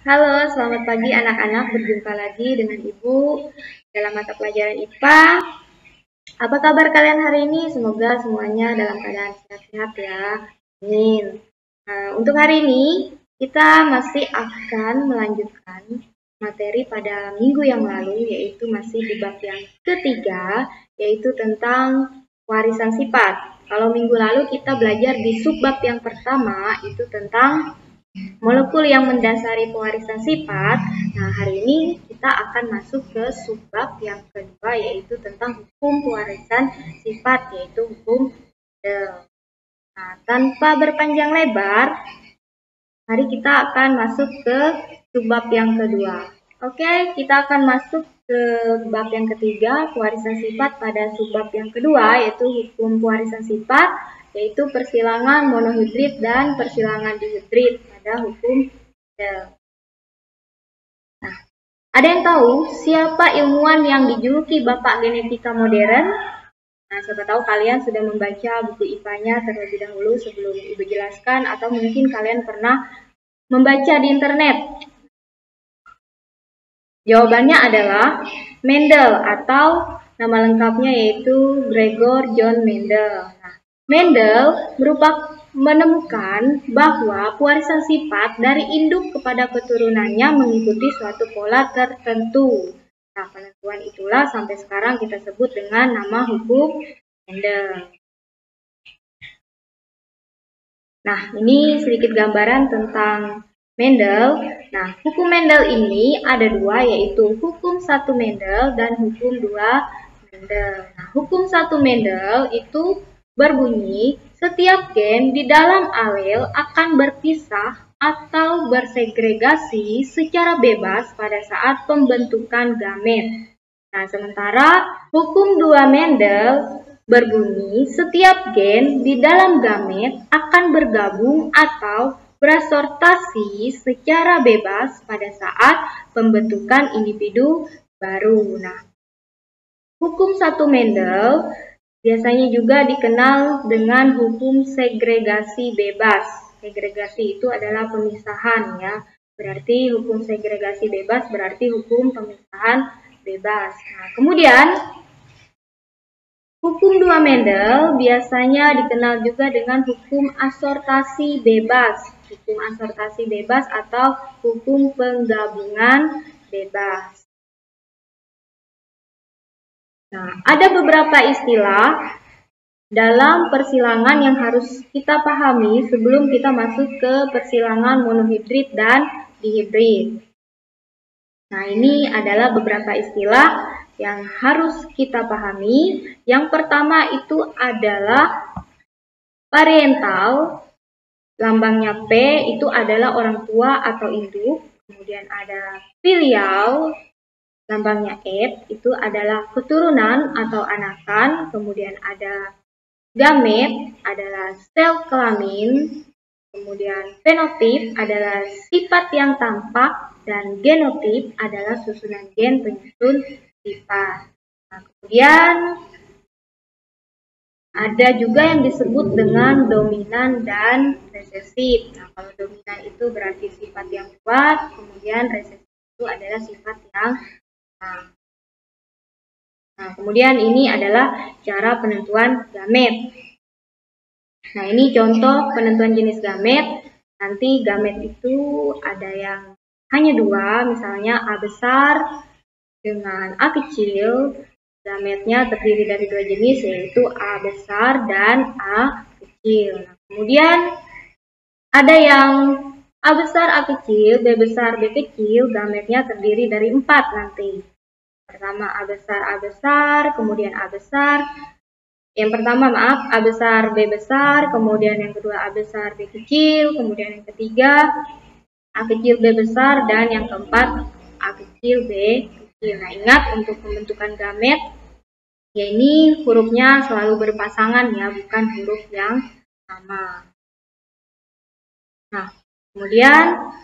Halo, selamat pagi anak-anak. Berjumpa lagi dengan Ibu dalam mata pelajaran IPA. Apa kabar kalian hari ini? Semoga semuanya dalam keadaan sehat-sehat ya. Amin. Untuk hari ini kita masih akan melanjutkan materi pada minggu yang lalu, yaitu masih di bab yang ketiga, yaitu tentang warisan sifat. Kalau minggu lalu kita belajar di subbab yang pertama, itu tentang molekul yang mendasari pewarisan sifat. Nah, hari ini kita akan masuk ke subbab yang kedua, yaitu tentang hukum pewarisan sifat, yaitu hukum Mendel. Nah, tanpa berpanjang lebar, mari kita akan masuk ke subbab yang kedua. Oke, kita akan masuk ke bab yang ketiga, pewarisan sifat pada subbab yang kedua, yaitu hukum pewarisan sifat, yaitu persilangan monohidrid dan persilangan dihidrid pada hukum Mendel. Nah, ada yang tahu siapa ilmuwan yang dijuluki Bapak Genetika Modern? Nah, siapa tahu kalian sudah membaca buku IPA-nya terlebih dahulu sebelum Ibu jelaskan, atau mungkin kalian pernah membaca di internet. Jawabannya adalah Mendel, atau nama lengkapnya yaitu Gregor John Mendel. Nah, Mendel menemukan bahwa pewarisan sifat dari induk kepada keturunannya mengikuti suatu pola tertentu. Nah, penentuan itulah sampai sekarang kita sebut dengan nama hukum Mendel. Nah, ini sedikit gambaran tentang Mendel. Nah, hukum Mendel ini ada dua, yaitu hukum 1 Mendel dan hukum 2 Mendel. Nah, hukum 1 Mendel itu berbunyi, setiap gen di dalam alel akan berpisah atau bersegregasi secara bebas pada saat pembentukan gamet. Nah, sementara hukum 2 Mendel berbunyi, setiap gen di dalam gamet akan bergabung atau berassortasi secara bebas pada saat pembentukan individu baru. Nah, hukum 1 Mendel biasanya juga dikenal dengan hukum segregasi bebas. Segregasi itu adalah pemisahan ya. Berarti hukum segregasi bebas berarti hukum pemisahan bebas. Nah, kemudian hukum 2 Mendel biasanya dikenal juga dengan hukum asortasi bebas. Hukum asortasi bebas atau hukum penggabungan bebas. Nah, ada beberapa istilah dalam persilangan yang harus kita pahami sebelum kita masuk ke persilangan monohidrid dan dihidrid. Nah, ini adalah beberapa istilah yang harus kita pahami. Yang pertama itu adalah parental, lambangnya P itu adalah orang tua atau induk. Kemudian ada filial, lambangnya F itu adalah keturunan atau anakan. Kemudian ada gamet adalah sel kelamin. Kemudian fenotip adalah sifat yang tampak, dan genotip adalah susunan gen penyusun sifat. Nah, kemudian ada juga yang disebut dengan dominan dan resesif. Nah, kalau dominan itu berarti sifat yang kuat, kemudian resesif itu adalah sifat yang lemah. Nah, kemudian ini adalah cara penentuan gamet. Nah, ini contoh penentuan jenis gamet. Nanti gamet itu ada yang hanya dua, misalnya A besar dengan A kecil. Gametnya terdiri dari dua jenis, yaitu A besar dan A kecil. Nah, kemudian ada yang A besar, A kecil, B besar, B kecil. Gametnya terdiri dari 4 nanti. Pertama A besar, kemudian A besar. Yang pertama A besar, B besar, kemudian yang kedua A besar, B kecil, kemudian yang ketiga A kecil, B besar, dan yang keempat A kecil, B kecil. Nah, ingat untuk pembentukan gamet, ya ini hurufnya selalu berpasangan ya, bukan huruf yang sama. Nah, kemudian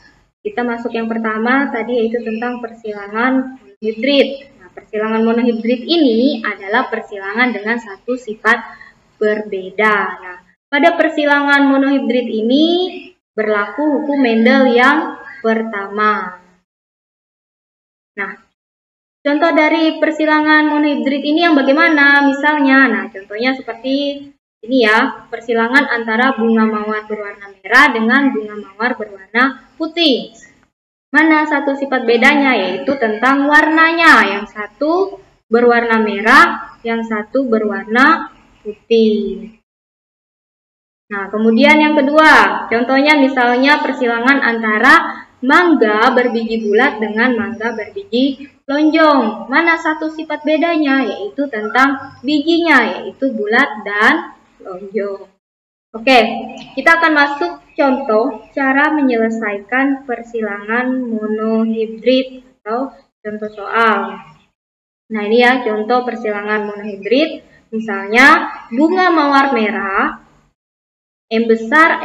kita masuk yang pertama tadi, yaitu tentang persilangan monohidrid. Nah, persilangan monohidrid ini adalah persilangan dengan satu sifat berbeda. Nah, pada persilangan monohidrid ini berlaku hukum Mendel yang pertama. Nah, contoh dari persilangan monohidrid ini yang bagaimana? Misalnya, nah contohnya seperti ini ya, persilangan antara bunga mawar berwarna merah dengan bunga mawar berwarna putih. Mana satu sifat bedanya? Yaitu tentang warnanya. Yang satu berwarna merah, yang satu berwarna putih. Nah, kemudian yang kedua, contohnya misalnya persilangan antara mangga berbiji bulat dengan mangga berbiji lonjong. Mana satu sifat bedanya? Yaitu tentang bijinya, yaitu bulat dan lonjong. Oke, kita akan masuk contoh cara menyelesaikan persilangan monohidrid atau contoh soal. Nah, ini ya contoh persilangan monohidrid. Misalnya bunga mawar merah M besar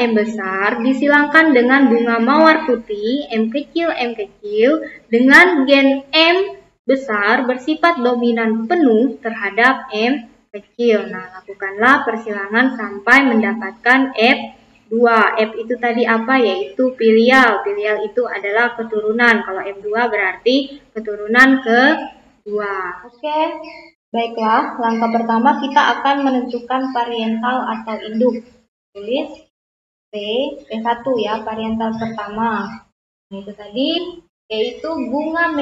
disilangkan dengan bunga mawar putih M kecil dengan gen M besar bersifat dominan penuh terhadap M kecil. Nah, lakukanlah persilangan sampai mendapatkan F2. F itu tadi apa? Yaitu filial. Filial itu adalah keturunan. Kalau F2 berarti keturunan kedua. Oke, baiklah. Langkah pertama kita akan menentukan parietal atau induk. Tulis P1 ya, parietal pertama. Itu tadi yaitu bunga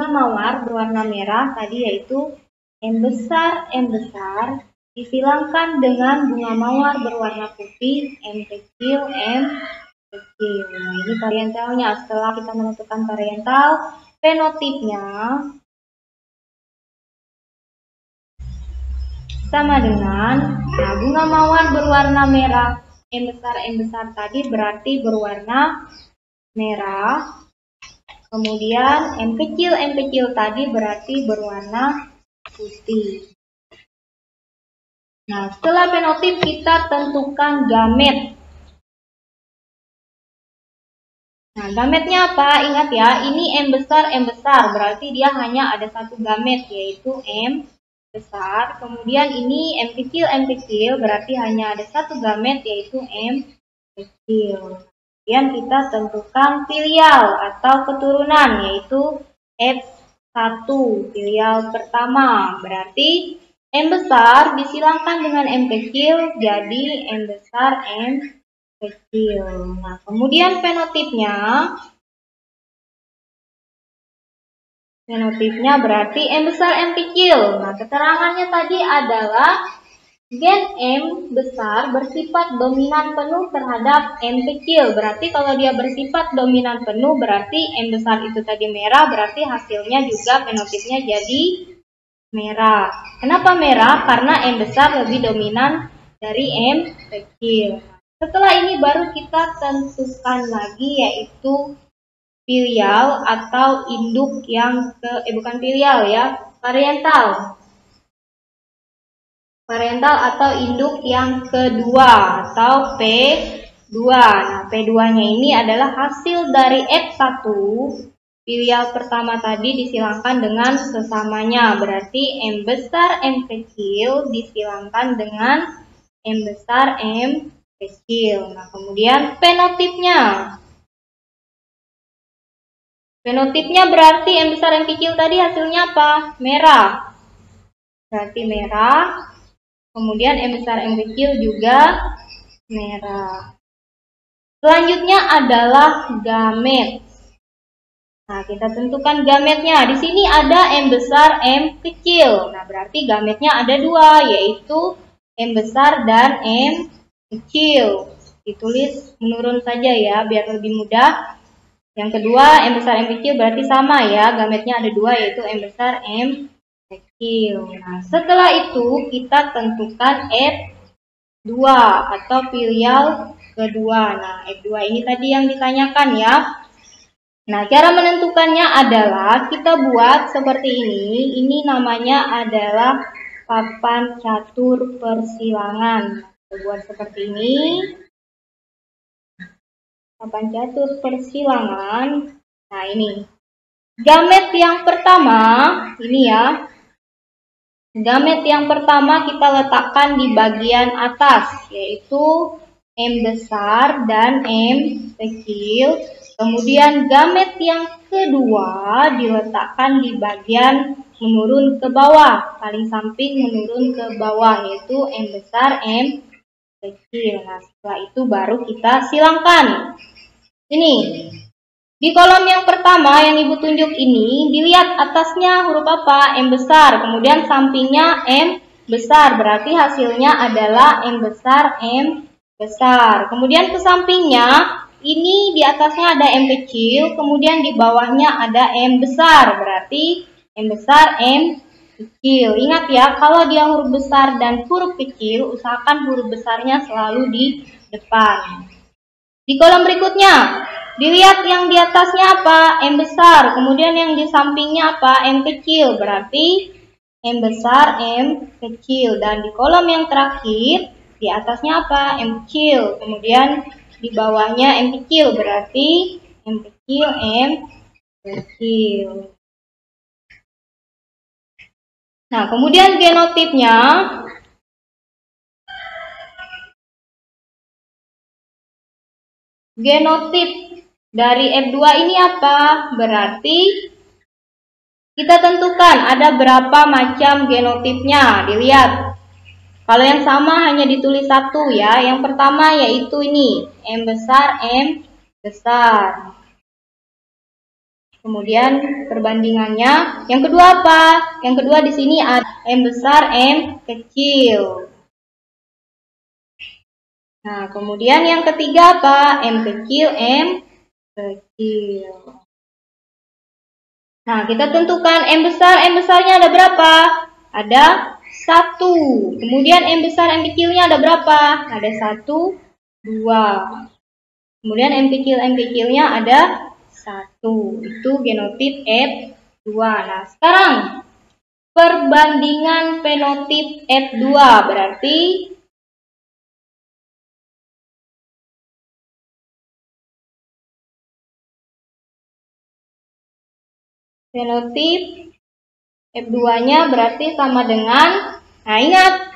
mawar berwarna merah tadi yaitu M besar disilangkan dengan bunga mawar berwarna putih M kecil. Nah, ini parietalnya. Setelah kita menentukan parietal, fenotipnya sama dengan bunga mawar berwarna merah M besar tadi berarti berwarna merah. Kemudian M kecil tadi berarti berwarna putih. Nah, setelah fenotip kita tentukan gamet. Nah, gametnya apa? Ingat ya, ini M besar berarti dia hanya ada satu gamet yaitu M besar. Kemudian ini M kecil berarti hanya ada satu gamet yaitu M kecil. Kemudian kita tentukan filial atau keturunan yaitu F1 filial pertama. Berarti M besar disilangkan dengan M kecil jadi M besar M kecil. Nah, kemudian fenotipnya berarti M besar M kecil. Nah, keterangannya tadi adalah gen M besar bersifat dominan penuh terhadap M kecil. Berarti kalau dia bersifat dominan penuh berarti M besar itu tadi merah, berarti hasilnya juga fenotipnya jadi merah. Kenapa merah? Karena M besar lebih dominan dari M kecil. Setelah ini baru kita tentukan lagi yaitu filial atau induk yang bukan filial ya, parietal atau induk yang kedua atau P2. Nah, P2-nya ini adalah hasil dari F1 filial pertama tadi disilangkan dengan sesamanya. Berarti M besar M kecil disilangkan dengan M besar M kecil. Nah, kemudian fenotipnya berarti M besar M kecil tadi hasilnya apa? Merah. Berarti merah. Kemudian M besar M kecil juga merah. Selanjutnya adalah gamet. Nah, kita tentukan gametnya. Di sini ada M besar M kecil. Nah, berarti gametnya ada dua, yaitu M besar dan M kecil. Ditulis menurun saja ya, biar lebih mudah. Yang kedua, M besar M kecil berarti sama ya, gametnya ada dua yaitu M besar M kecil. Nah, setelah itu kita tentukan F2 atau filial kedua. Nah, F2 ini tadi yang ditanyakan ya. Nah, cara menentukannya adalah kita buat seperti ini. Ini namanya adalah papan catur persilangan. Kita buat seperti ini. Papan catur persilangan. Nah, ini gamet yang pertama ini ya. Gamet yang pertama kita letakkan di bagian atas yaitu M besar dan M kecil. Kemudian gamet yang kedua diletakkan di bagian menurun ke bawah, paling samping menurun ke bawah, yaitu M besar, M kecil. Nah, setelah itu baru kita silangkan. Ini, di kolom yang pertama yang Ibu tunjuk ini, dilihat atasnya huruf apa? M besar, kemudian sampingnya M besar, berarti hasilnya adalah M besar, M besar. Kemudian ke sampingnya, ini di atasnya ada M kecil, kemudian di bawahnya ada M besar, berarti M besar, M kecil. Ingat ya, kalau dia huruf besar dan huruf kecil, usahakan huruf besarnya selalu di depan. Di kolom berikutnya, dilihat yang di atasnya apa? M besar, kemudian yang di sampingnya apa? M kecil, berarti M besar, M kecil. Dan di kolom yang terakhir, di atasnya apa? M kecil, kemudian di bawahnya M kecil, berarti M kecil, M kecil. Nah, kemudian genotipnya, genotip dari F2 ini apa? Berarti kita tentukan ada berapa macam genotipnya. Dilihat. Kalau yang sama hanya ditulis satu ya. Yang pertama yaitu ini, M besar, M besar. Kemudian perbandingannya. Yang kedua apa? Yang kedua di sini ada M besar, M kecil. Nah, kemudian yang ketiga apa? M kecil, M kecil. Nah, kita tentukan M besar, M besarnya ada berapa? Ada 1. Kemudian M besar, M kecilnya ada berapa? Ada 1, 2. Kemudian M kecilnya ada 1. Itu genotip F2. Nah, sekarang perbandingan fenotip F2 berarti fenotip F2-nya berarti sama dengan, nah ingat,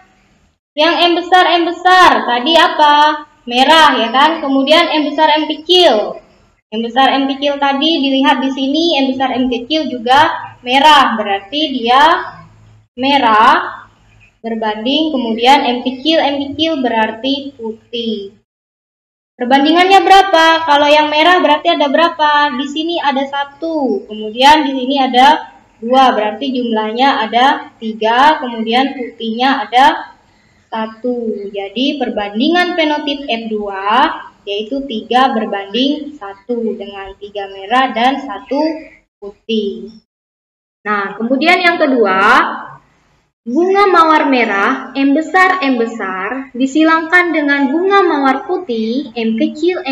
yang M besar tadi apa? Merah ya kan? Kemudian M besar, M kecil. M besar, M kecil tadi dilihat di sini, M besar, M kecil juga merah. Berarti dia merah berbanding kemudian M kecil berarti putih. Perbandingannya berapa? Kalau yang merah berarti ada berapa? Di sini ada 1, kemudian di sini ada 2, berarti jumlahnya ada 3, kemudian putihnya ada 1. Jadi perbandingan fenotip F2 yaitu 3 berbanding 1 dengan 3 merah dan 1 putih. Nah, kemudian yang kedua, bunga mawar merah M besar disilangkan dengan bunga mawar putih M kecil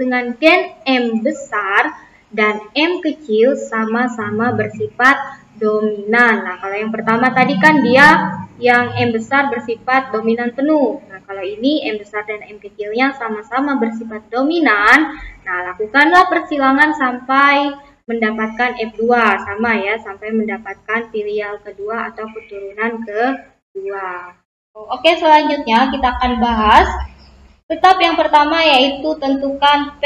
dengan gen M besar dan M kecil sama-sama bersifat dominan. Nah, kalau yang pertama tadi kan dia yang M besar bersifat dominan penuh. Nah, kalau ini M besar dan M kecilnya sama-sama bersifat dominan. Nah, lakukanlah persilangan sampai mendapatkan F2 sama ya, sampai mendapatkan filial kedua atau keturunan kedua. Oke, selanjutnya kita akan bahas tetap yang pertama yaitu tentukan P,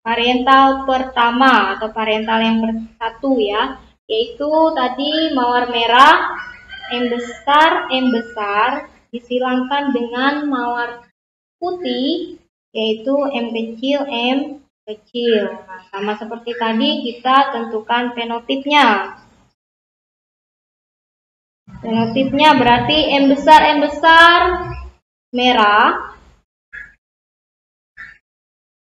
parental pertama atau parental yang satu ya, yaitu tadi mawar merah M besar disilangkan dengan mawar putih yaitu M kecil, M kecil. Nah, sama seperti tadi kita tentukan fenotipnya. Fenotipnya berarti M besar merah.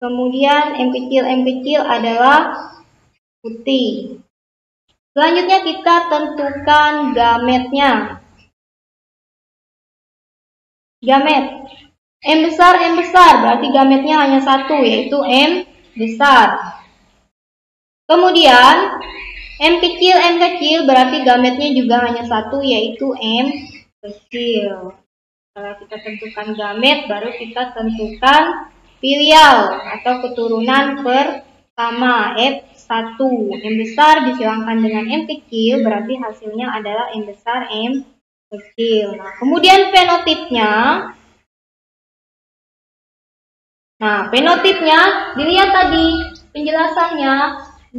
Kemudian M kecil adalah putih. Selanjutnya kita tentukan gametnya. Gamet M besar berarti gametnya hanya 1 yaitu M besar. Kemudian M kecil berarti gametnya juga hanya 1 yaitu M kecil. Setelah kita tentukan gamet, baru kita tentukan filial atau keturunan pertama F1. M besar disilangkan dengan M kecil berarti hasilnya adalah M besar, M kecil. Nah, kemudian fenotipnya. Nah, fenotipnya dilihat tadi penjelasannya,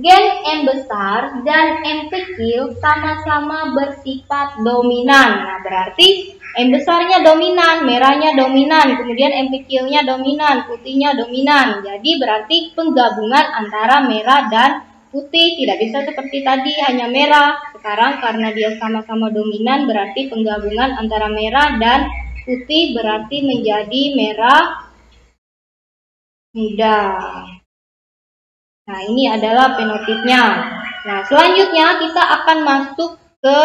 gen M besar dan M kecil sama-sama bersifat dominan. Nah, berarti M besarnya dominan, merahnya dominan, kemudian M kecilnya dominan, putihnya dominan. Jadi berarti penggabungan antara merah dan putih, tidak bisa seperti tadi hanya merah. Sekarang karena dia sama-sama dominan berarti penggabungan antara merah dan putih berarti menjadi merah muda. Nah, ini adalah fenotipnya. Nah, selanjutnya kita akan masuk ke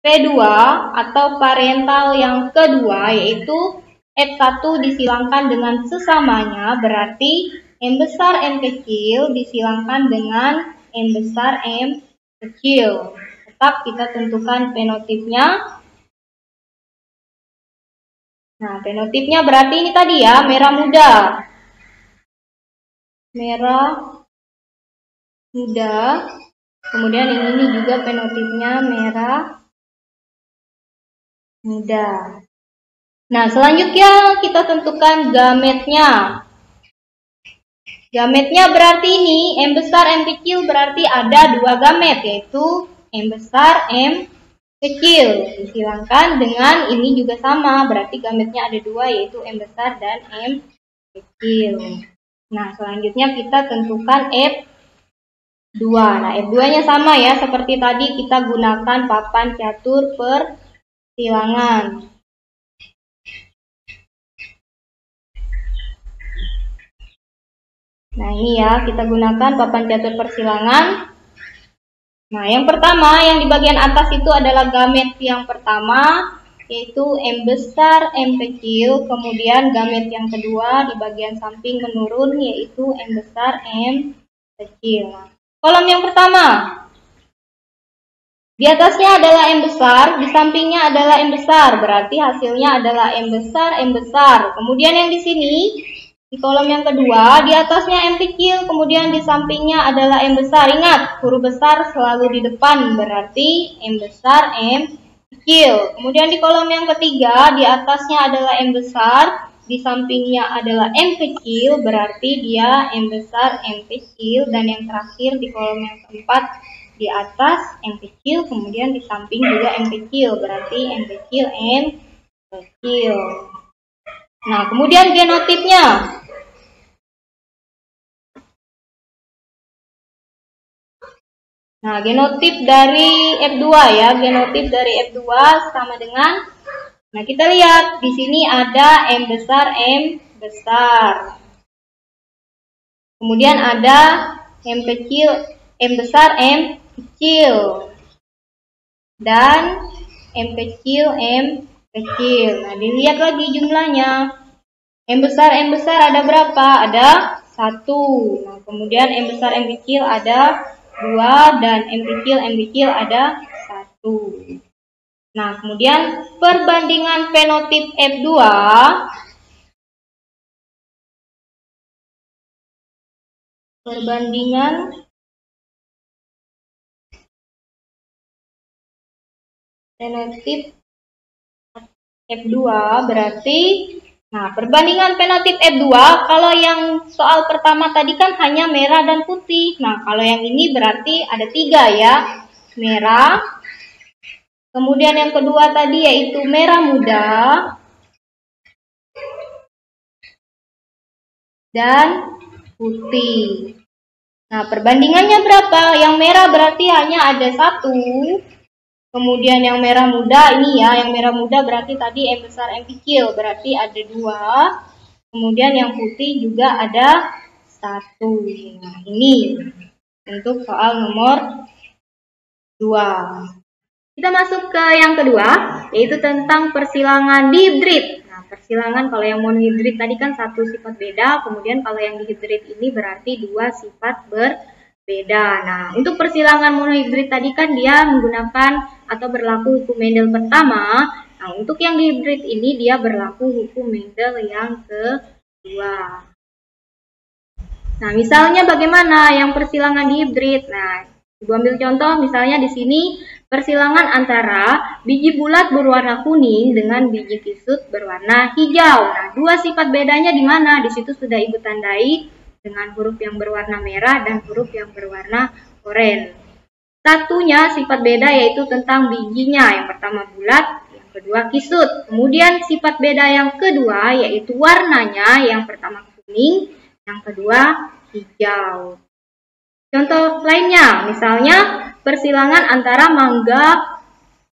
P2 atau parental yang kedua, yaitu F1 disilangkan dengan sesamanya, berarti M besar M kecil disilangkan dengan M besar M kecil. Tetap kita tentukan fenotipnya. Nah, fenotipnya berarti ini tadi ya, merah muda. Merah muda. Kemudian ini juga fenotipnya merah muda. Nah, selanjutnya kita tentukan gametnya. Gametnya berarti ini M besar M kecil berarti ada dua gamet, yaitu M besar M kecil. Disilangkan dengan ini juga sama, berarti gametnya ada dua, yaitu M besar dan M kecil. Nah, selanjutnya kita tentukan F2. Nah, F2-nya sama ya, seperti tadi kita gunakan papan catur persilangan. Nah, ini ya, kita gunakan papan catur persilangan. Nah, yang pertama, yang di bagian atas itu adalah gamet yang pertama, yaitu M besar M kecil. Kemudian gamet yang kedua di bagian samping menurun, yaitu M besar M kecil. Nah, kolom yang pertama, di atasnya adalah M besar, di sampingnya adalah M besar, berarti hasilnya adalah M besar M besar. Kemudian yang di sini, di kolom yang kedua, di atasnya M kecil, kemudian di sampingnya adalah M besar. Ingat, huruf besar selalu di depan, berarti M besar M kecil. Kemudian di kolom yang ketiga, di atasnya adalah M besar, di sampingnya adalah M kecil, berarti dia M besar M kecil. Dan yang terakhir di kolom yang keempat, di atas M kecil, kemudian di samping juga M kecil, berarti M kecil M kecil. Nah, kemudian genotipnya. Nah, genotip dari F2 ya, genotip dari F2 sama dengan, nah kita lihat di sini ada M besar M besar. Kemudian ada M kecil M besar M kecil. Dan M kecil M kecil. Nah, dilihat lagi jumlahnya. M besar ada berapa? Ada 1. Nah, kemudian M besar M kecil ada 2 dan M kecil ada 1. Nah, kemudian perbandingan fenotip F2 fenotip F2 berarti, nah, perbandingan fenotip F2, kalau yang soal pertama tadi kan hanya merah dan putih. Nah, kalau yang ini berarti ada 3 ya. Merah. Kemudian yang kedua tadi yaitu merah muda. Dan putih. Nah, perbandingannya berapa? Yang merah berarti hanya ada 1. Kemudian yang merah muda ini ya, yang merah muda berarti tadi M besar M kecil, berarti ada 2. Kemudian yang putih juga ada 1. Nah, ini untuk soal nomor 2. Kita masuk ke yang kedua, yaitu tentang persilangan dihidrid. Nah, persilangan kalau yang monohidrid tadi kan 1 sifat beda, kemudian kalau yang dihidrid ini berarti 2 sifat berbeda. Nah, untuk persilangan monohidrid tadi kan dia menggunakan atau berlaku hukum Mendel pertama. Nah, untuk yang dihidrid ini dia berlaku hukum Mendel yang kedua. Nah, misalnya bagaimana yang persilangan dihidrid? Nah, Ibu ambil contoh misalnya di sini persilangan antara biji bulat berwarna kuning dengan biji kisut berwarna hijau. Nah, dua sifat bedanya di mana? Di situ sudah Ibu tandai dengan huruf yang berwarna merah dan huruf yang berwarna oranye. Satunya sifat beda yaitu tentang bijinya. Yang pertama bulat, yang kedua kisut. Kemudian sifat beda yang kedua yaitu warnanya. Yang pertama kuning, yang kedua hijau. Contoh lainnya, misalnya persilangan antara mangga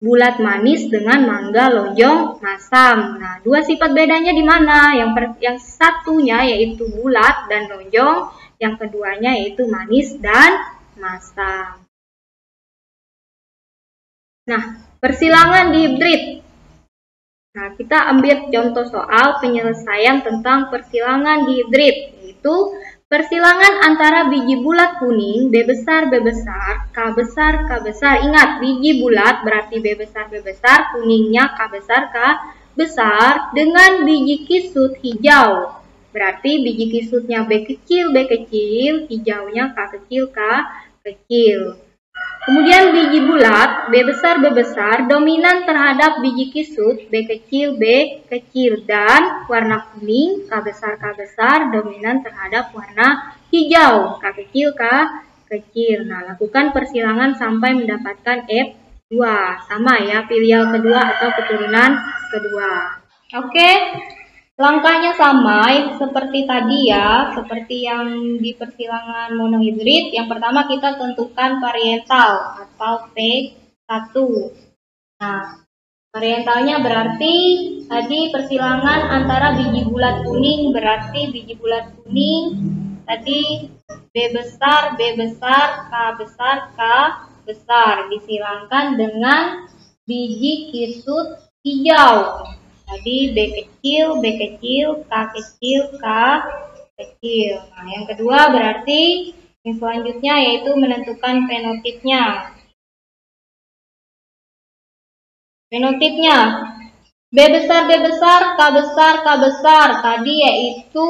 bulat manis dengan mangga lonjong masam. Nah, dua sifat bedanya di mana? Yang satunya yaitu bulat dan lonjong, yang keduanya yaitu manis dan masam. Nah, persilangan dihibrid. Nah, kita ambil contoh soal penyelesaian tentang persilangan dihibrid, yaitu persilangan antara biji bulat kuning, B besar, B besar, K besar, K besar. Ingat, biji bulat berarti B besar, B besar, kuningnya K besar, K besar, dengan biji kisut hijau. Berarti biji kisutnya B kecil, B kecil, hijaunya K kecil, K kecil. Kemudian biji bulat, B besar, dominan terhadap biji kisut, B kecil, dan warna kuning, K besar, dominan terhadap warna hijau, K kecil. Nah, lakukan persilangan sampai mendapatkan F2. Sama ya, filial kedua atau keturunan kedua. Oke. Langkahnya sama seperti tadi ya, seperti yang di persilangan monohibrid. Yang pertama kita tentukan parietal atau P1. Nah, parietalnya berarti tadi persilangan antara biji bulat kuning, berarti biji bulat kuning tadi B besar, K besar disilangkan dengan biji kisut hijau. Tadi B kecil, K kecil. Nah, yang kedua berarti yang selanjutnya yaitu menentukan fenotipnya. Fenotipnya B besar, K besar. Tadi yaitu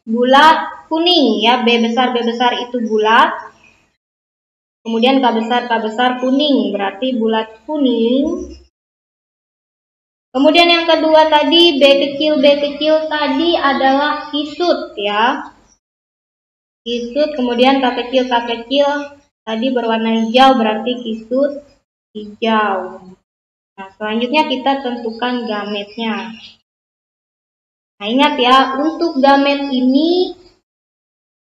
bulat kuning ya. B besar itu bulat. Kemudian K besar kuning. Berarti bulat kuning. Kemudian yang kedua tadi B kecil tadi adalah kisut ya. Kisut, kemudian K kecil tadi berwarna hijau berarti kisut hijau. Nah, selanjutnya kita tentukan gametnya. Nah, ingat ya, untuk gamet ini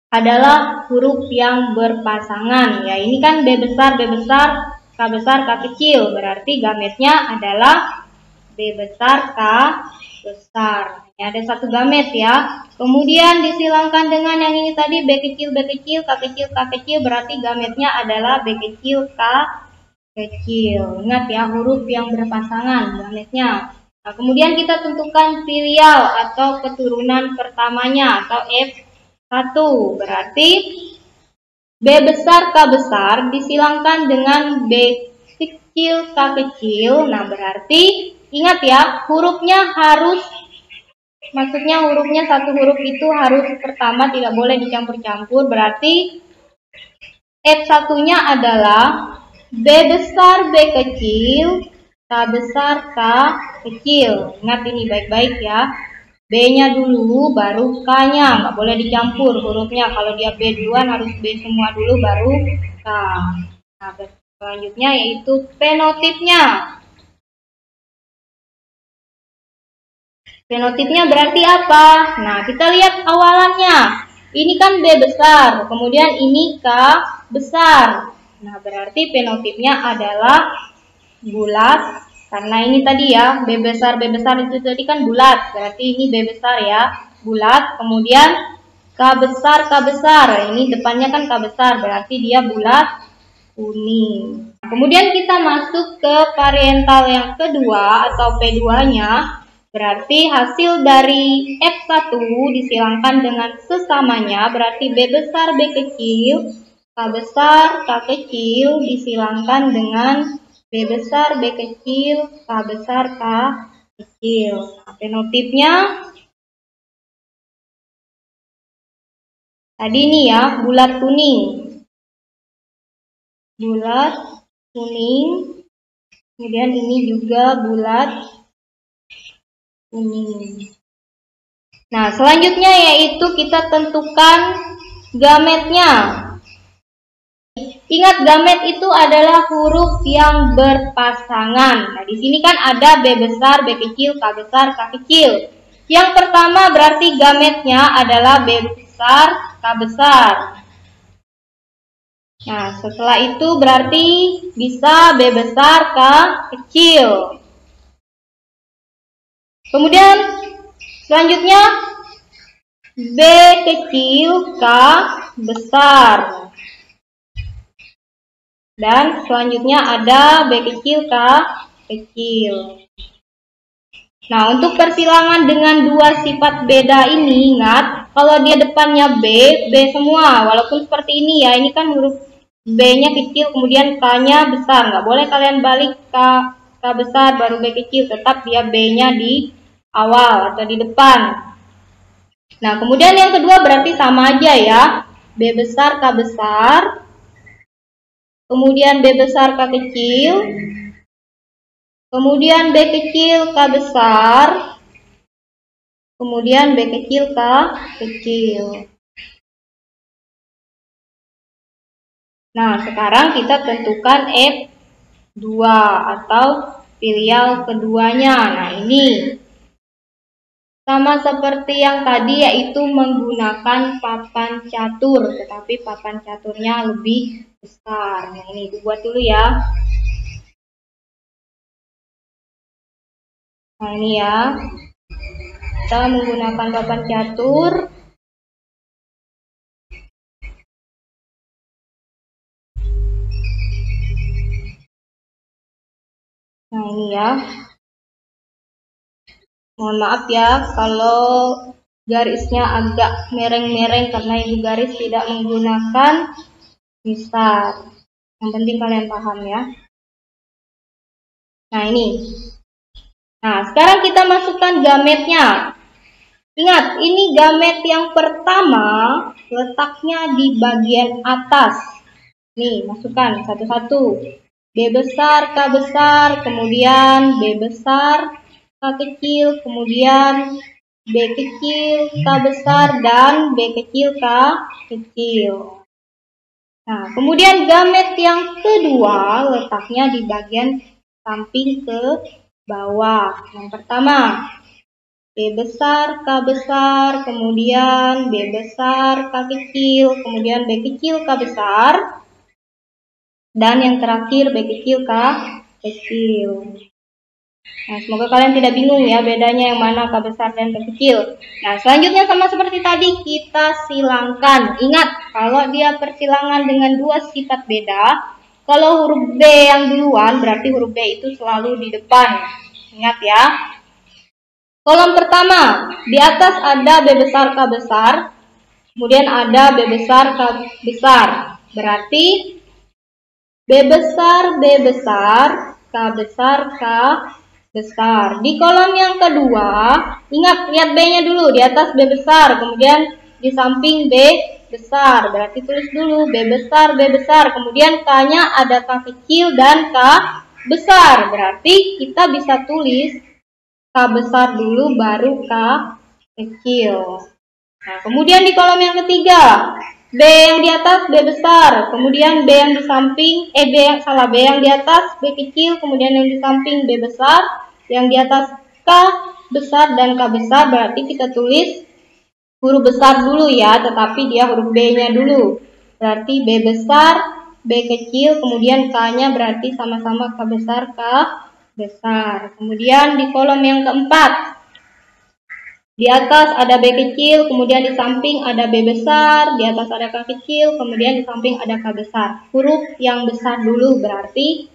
adalah huruf yang berpasangan ya. Ini kan B besar, K kecil, berarti gametnya adalah B besar, K besar. Ini ada satu gamet ya. Kemudian disilangkan dengan yang ini tadi B kecil, K kecil, berarti gametnya adalah B kecil, K kecil. Ingat ya, huruf yang berpasangan gametnya. Nah, kemudian kita tentukan filial atau keturunan pertamanya atau F1. Berarti B besar, K besar disilangkan dengan B kecil, K kecil. Nah, berarti ingat ya, hurufnya harus, maksudnya hurufnya satu huruf itu harus pertama, tidak boleh dicampur-campur. Berarti F1-nya adalah B besar, B kecil, K besar, K kecil. Ingat ini baik-baik ya. B-nya dulu, baru K-nya. Nggak boleh dicampur hurufnya. Kalau dia B duluan, harus B semua dulu, baru K. Nah, selanjutnya yaitu fenotipnya. Fenotipnya berarti apa? Nah, kita lihat awalannya. Ini kan B besar, kemudian ini K besar. Nah, berarti fenotipnya adalah bulat. Karena ini tadi ya, B besar itu tadi kan bulat. Berarti ini B besar ya, bulat. Kemudian K besar. Ini depannya kan K besar, berarti dia bulat kuning. Kemudian kita masuk ke parietal yang kedua atau P2-nya. Berarti hasil dari F1 disilangkan dengan sesamanya, berarti B besar, B kecil, K besar, K kecil disilangkan dengan B besar, B kecil, K besar, K kecil. Nah, fenotipnya tadi ini ya, bulat kuning. bulat kuning, kemudian ini juga bulat kuning. Nah, selanjutnya yaitu kita tentukan gametnya. Ingat, gamet itu adalah huruf yang berpasangan. Nah, di sini kan ada B besar, B kecil, K besar, K kecil. Yang pertama berarti gametnya adalah B besar, K besar. Nah, setelah itu berarti bisa B besar, K kecil. Kemudian selanjutnya B kecil, K besar. Dan selanjutnya ada B kecil, K kecil. Nah, untuk persilangan dengan dua sifat beda ini, ingat, kalau dia depannya B semua. Walaupun seperti ini ya, ini kan huruf B-nya kecil, kemudian K-nya besar. Nggak boleh kalian balik K besar, baru B kecil. Tetap dia B-nya di awal atau di depan. Nah, kemudian yang kedua berarti sama aja ya. B besar, K besar. Kemudian B besar, K kecil. Kemudian B kecil, K besar. Kemudian B kecil, K kecil. Nah, sekarang kita tentukan F2 atau filial keduanya. Nah, ini sama seperti yang tadi, yaitu menggunakan papan catur, tetapi papan caturnya lebih besar. Nah, ini dibuat dulu ya. Nah, ini ya. Kita menggunakan papan catur. Nah, ini ya. Mohon maaf ya kalau garisnya agak mereng-mereng karena ibu garis tidak menggunakan mistar. Yang penting kalian paham ya. Nah, ini. Nah, sekarang kita masukkan gametnya. Ingat, ini gamet yang pertama letaknya di bagian atas. Nih, masukkan satu-satu. B besar, K besar, kemudian B besar, K kecil, kemudian B kecil, K besar, dan B kecil, K kecil. Nah, kemudian gamet yang kedua letaknya di bagian samping ke bawah. Yang pertama, B besar, K besar, kemudian B besar, K kecil, kemudian B kecil, K besar, dan yang terakhir B kecil, K kecil. Nah, semoga kalian tidak bingung ya bedanya yang mana K besar dan K kecil. Nah, selanjutnya sama seperti tadi kita silangkan. Ingat, kalau dia persilangan dengan dua sifat beda, kalau huruf B yang duluan berarti huruf B itu selalu di depan. Ingat ya. Kolom pertama, di atas ada B besar, K besar, kemudian ada B besar, K besar. Berarti B besar, B besar, K besar, K besar. Di kolom yang kedua, ingat, lihat B-nya dulu, di atas B besar, kemudian di samping B besar. Berarti tulis dulu B besar, kemudian K-nya ada K kecil dan K besar. Berarti kita bisa tulis K besar dulu baru K kecil. Nah, kemudian di kolom yang ketiga, B yang di atas B besar, kemudian B yang di samping B yang di atas B kecil, kemudian yang di samping B besar, yang di atas K besar dan K besar. Berarti kita tulis huruf besar dulu ya, tetapi dia huruf B-nya dulu. Berarti B besar, B kecil, kemudian K-nya berarti sama-sama K besar, K besar. Kemudian di kolom yang keempat, di atas ada B kecil, kemudian di samping ada B besar, di atas ada K kecil, kemudian di samping ada K besar. Huruf yang besar dulu berarti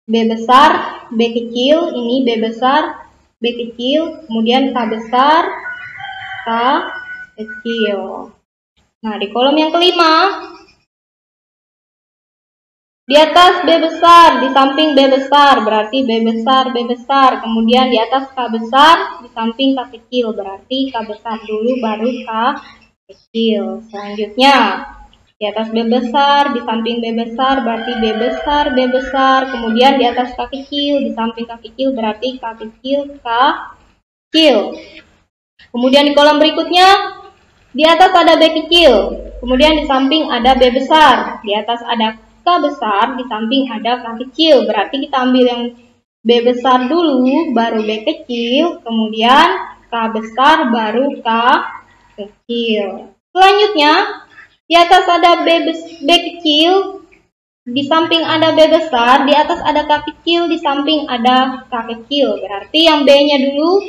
B besar, B kecil, ini B besar, B kecil, kemudian K besar, K kecil. Nah, di kolom yang kelima, di atas B besar, di samping B besar, berarti B besar, kemudian di atas K besar, di samping K kecil, berarti K besar dulu baru K kecil. Selanjutnya, Di atas B besar, di samping B besar berarti B besar, kemudian di atas K kecil, di samping K kecil berarti K kecil, K kecil. Kemudian di kolom berikutnya, di atas ada B kecil, kemudian di samping ada B besar, di atas ada K besar, di samping ada K kecil. Berarti kita ambil yang B besar dulu, baru B kecil, kemudian K besar, baru K kecil. Selanjutnya, di atas ada B kecil, di samping ada B besar, di atas ada K kecil, di samping ada K kecil. Berarti yang B-nya dulu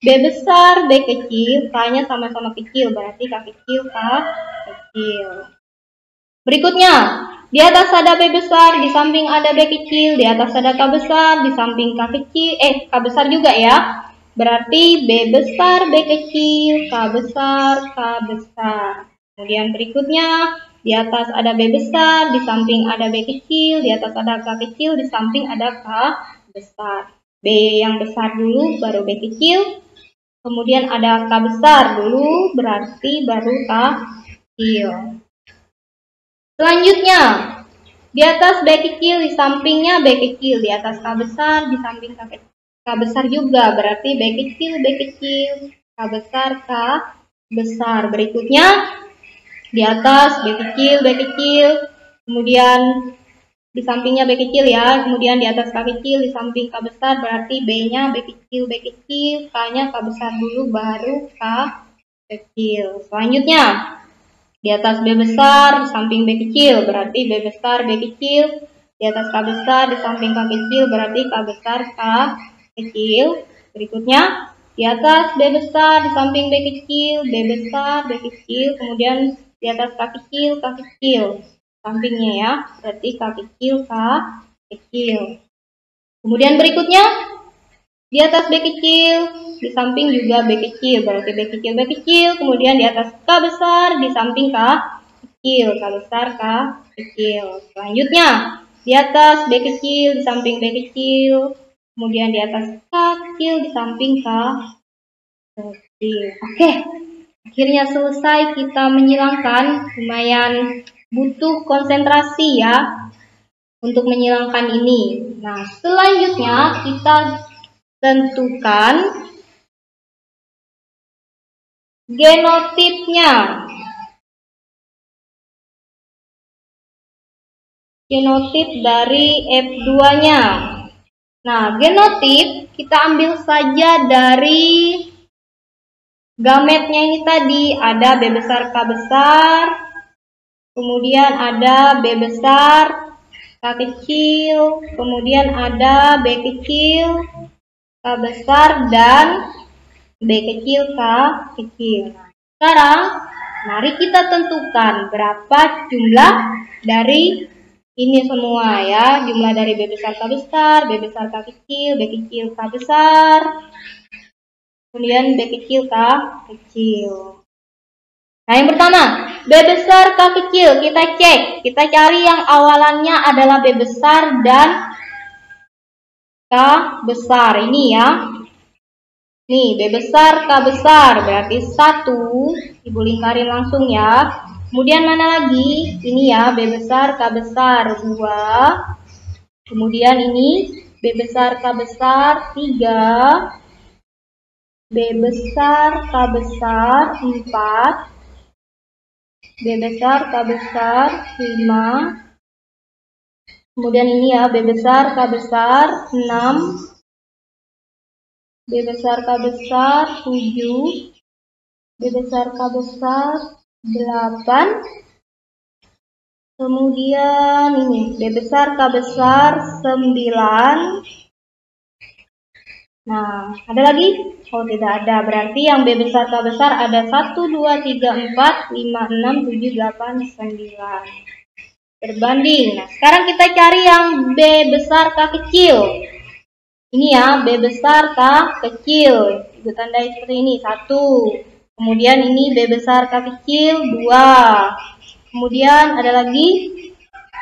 B besar, B kecil, K-nya sama-sama kecil, berarti K kecil, K kecil. Berikutnya, di atas ada B besar, di samping ada B kecil, di atas ada K besar, di samping K kecil, K besar juga ya. Berarti B besar, B kecil, K besar, K besar. Kemudian berikutnya, di atas ada B besar, di samping ada B kecil, di atas ada K kecil, di samping ada K besar. B yang besar dulu, baru B kecil. Kemudian ada K besar dulu, berarti baru K kecil. Selanjutnya, di atas B kecil, di sampingnya B kecil, di atas K besar, di samping K besar juga, berarti B kecil, K besar, K besar. Berikutnya, di atas B kecil, kemudian di sampingnya B kecil ya, kemudian di atas K kecil, di samping K besar, berarti B-nya B kecil, K-nya K besar dulu, baru K kecil. Selanjutnya, di atas B besar, di samping B kecil, berarti B besar, B kecil, di atas K besar, di samping K kecil, berarti K besar, K kecil. Berikutnya, di atas B besar, di samping B kecil, B besar, B kecil, kemudian di atas K kecil, K kecil. Sampingnya ya, berarti K kecil, K kecil. Kemudian berikutnya, di atas B kecil, di samping juga B kecil, berarti B kecil, kemudian di atas K besar, di samping K kecil, K besar, K kecil. Selanjutnya, di atas B kecil, di samping B kecil, kemudian di atas K kecil, di samping K kecil. Oke, akhirnya selesai kita menyilangkan, lumayan butuh konsentrasi ya untuk menyilangkan ini. Nah, selanjutnya kita tentukan genotipnya. Genotip dari F2-nya. Nah, genotip kita ambil saja dari gametnya ini tadi. Ada B besar, K besar, kemudian ada B besar, K kecil, kemudian ada B kecil, K besar, dan B kecil, K kecil. Nah, sekarang mari kita tentukan berapa jumlah dari ini semua ya. Jumlah dari B besar, K besar, B besar, K kecil, B kecil, K besar, kemudian B kecil, K kecil. Nah, yang pertama, B besar, K kecil, kita cek. Kita cari yang awalannya adalah B besar dan K besar. Ini ya. Nih, B besar, K besar. Berarti 1. Ibu lingkarin langsung ya. Kemudian mana lagi? Ini ya, B besar, K besar. 2. Kemudian ini, B besar, K besar. 3. B besar, K besar. 4. B besar, K besar, 5. Kemudian ini ya, B besar, K besar, 6. B besar, K besar, 7. B besar, K besar, 8. Kemudian ini, B besar, K besar, 9. Nah, ada lagi? Oh, tidak ada. Berarti yang B besar, K besar ada 1, 2, 3, 4, 5, 6, 7, 8, 9. Berbanding. Nah, sekarang kita cari yang B besar, K kecil. Ini ya, B besar, K kecil. Ibu tandai seperti ini. 1. Kemudian ini B besar, K kecil. 2. Kemudian ada lagi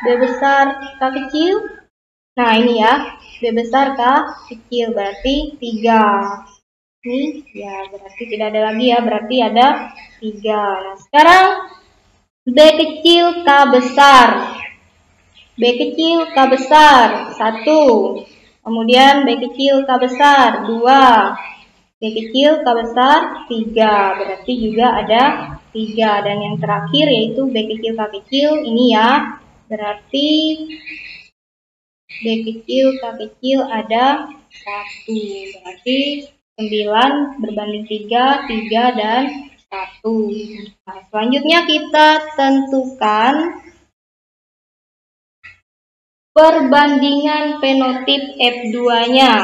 B besar, K kecil. Nah, ini ya, B besar, K kecil. Berarti 3. Ini ya, berarti tidak ada lagi ya. Berarti ada 3. Nah, sekarang B kecil K besar. B kecil K besar 1. Kemudian B kecil K besar 2. B kecil K besar 3. Berarti juga ada 3. Dan yang terakhir yaitu B kecil K kecil ini ya. Berarti B kecil K kecil ada 1. Berarti 9 berbanding 3, 3 dan 1. Nah, selanjutnya kita tentukan perbandingan fenotip F2-nya.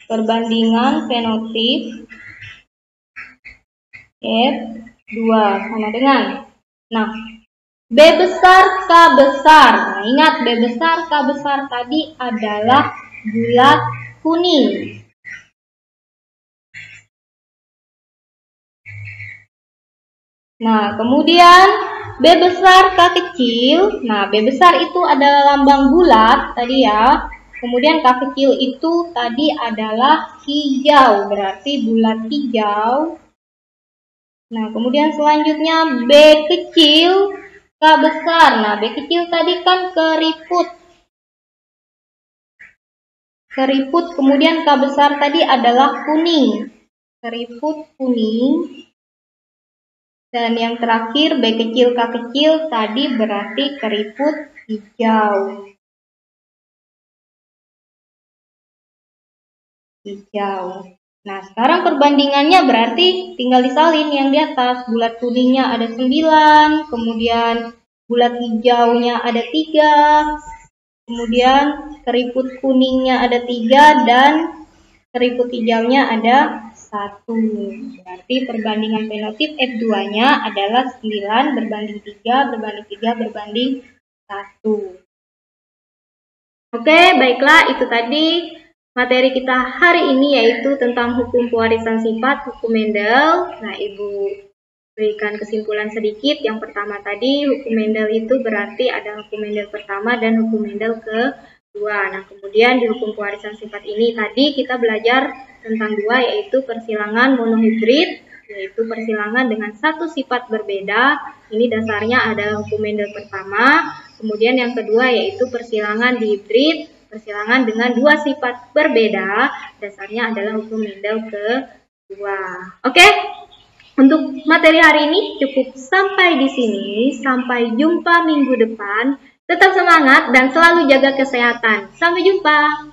Perbandingan fenotip F2 sama dengan, nah, B besar K besar. Nah, ingat B besar K besar tadi adalah bulat kuning. Nah, kemudian B besar K kecil. Nah, B besar itu adalah lambang bulat tadi ya. Kemudian K kecil itu tadi adalah hijau, berarti bulat hijau. Nah, kemudian selanjutnya B kecil K besar. Nah, B kecil tadi kan keriput. Keriput, kemudian K besar tadi adalah kuning. Keriput kuning. Dan yang terakhir B kecil K kecil tadi berarti keriput hijau. Hijau. Nah, sekarang perbandingannya berarti tinggal disalin yang di atas. Bulat kuningnya ada 9, kemudian bulat hijaunya ada 3, kemudian keriput kuningnya ada 3, dan keriput hijaunya ada 1. Berarti perbandingan fenotip F2-nya adalah 9 berbanding 3 berbanding 3 berbanding 1. Oke, baiklah, itu tadi materi kita hari ini, yaitu tentang hukum pewarisan sifat, hukum Mendel. Nah, Ibu berikan kesimpulan sedikit. Yang pertama tadi, hukum Mendel itu berarti ada hukum Mendel pertama dan hukum Mendel kedua. Nah, kemudian di hukum pewarisan sifat ini tadi kita belajar tentang dua, yaitu persilangan monohibrid, yaitu persilangan dengan satu sifat berbeda. Ini dasarnya adalah hukum Mendel pertama. Kemudian yang kedua yaitu persilangan dihibrid, persilangan dengan dua sifat berbeda, dasarnya adalah hukum Mendel kedua. Oke, untuk materi hari ini cukup sampai di sini. Sampai jumpa minggu depan. Tetap semangat dan selalu jaga kesehatan. Sampai jumpa.